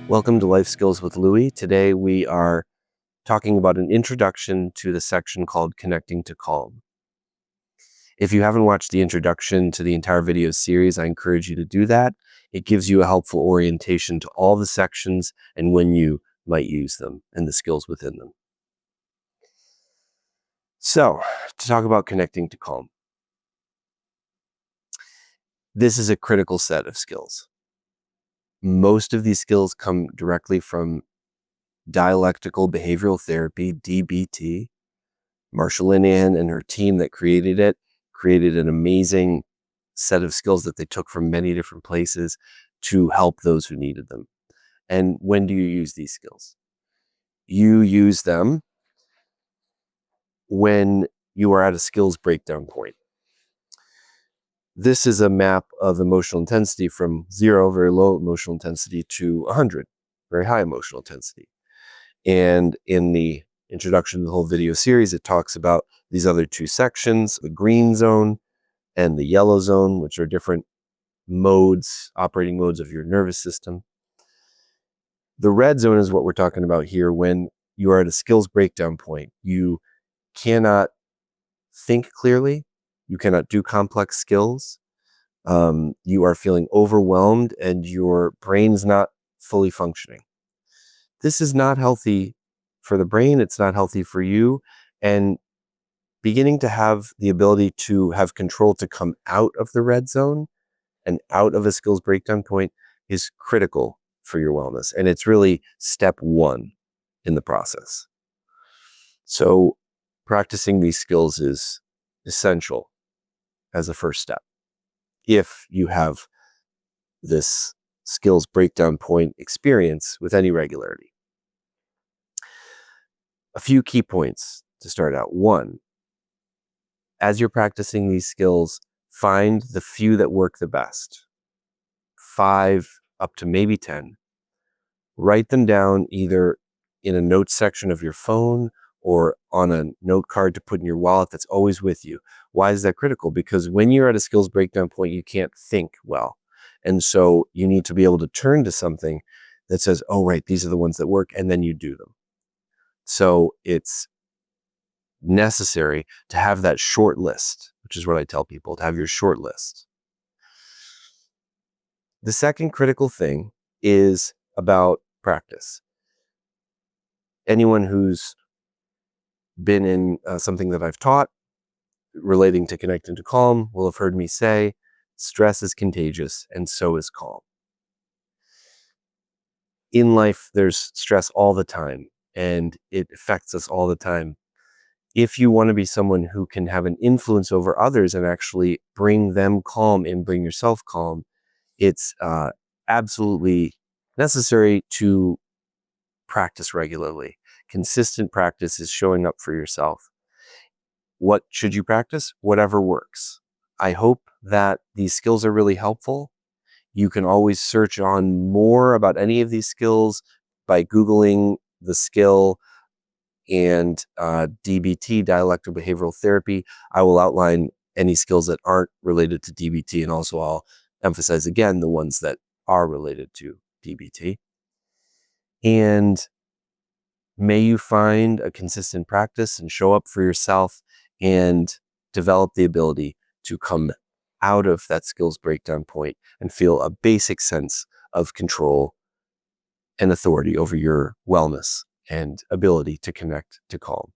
Welcome to Life Skills with Louie. Today we are talking about an introduction to the section called Connecting to Calm. If you haven't watched the introduction to the entire video series, I encourage you to do that. It gives you a helpful orientation to all the sections and when you might use them and the skills within them. So, to talk about connecting to calm. This is a critical set of skills. Most of these skills come directly from dialectical behavioral therapy, DBT. Marsha Linehan and her team that created it created an amazing set of skills that they took from many different places to help those who needed them. And when do you use these skills? You use them when you are at a skills breakdown point. This is a map of emotional intensity from 0, very low emotional intensity, to 100, very high emotional intensity. And in the introduction to the whole video series, it talks about these other two sections, the green zone and the yellow zone, which are different modes, operating modes of your nervous system. The red zone is what we're talking about here when you are at a skills breakdown point. You cannot think clearly. You cannot do complex skills. You are feeling overwhelmed and your brain's not fully functioning. This is not healthy for the brain. It's not healthy for you. And beginning to have the ability to have control to come out of the red zone and out of a skills breakdown point is critical for your wellness. And it's really step one in the process. So practicing these skills is essential as a first step. If you have this skills breakdown point experience with any regularity. A few key points to start out. One, as you're practicing these skills, find the few that work the best. 5 up to maybe 10. Write them down either in a notes section of your phone or on a note card to put in your wallet that's always with you. Why is that critical? Because when you're at a skills breakdown point, you can't think well. And so you need to be able to turn to something that says, oh, right, these are the ones that work, and then you do them. So it's necessary to have that short list, which is what I tell people, to have your short list. The second critical thing is about practice. Anyone who's been in something that I've taught relating to connecting to calm will have heard me say, stress is contagious and so is calm. In life, there's stress all the time and it affects us all the time. If you want to be someone who can have an influence over others and actually bring them calm and bring yourself calm, it's absolutely necessary to practice regularly. Consistent practice is showing up for yourself. What should you practice? Whatever works. I hope that these skills are really helpful. You can always search on more about any of these skills by Googling the skill and DBT, dialectical behavioral therapy. I will outline any skills that aren't related to DBT, and also I'll emphasize again the ones that are related to DBT. And may you find a consistent practice and show up for yourself and develop the ability to come out of that skills breakdown point and feel a basic sense of control and authority over your wellness and ability to connect to calm.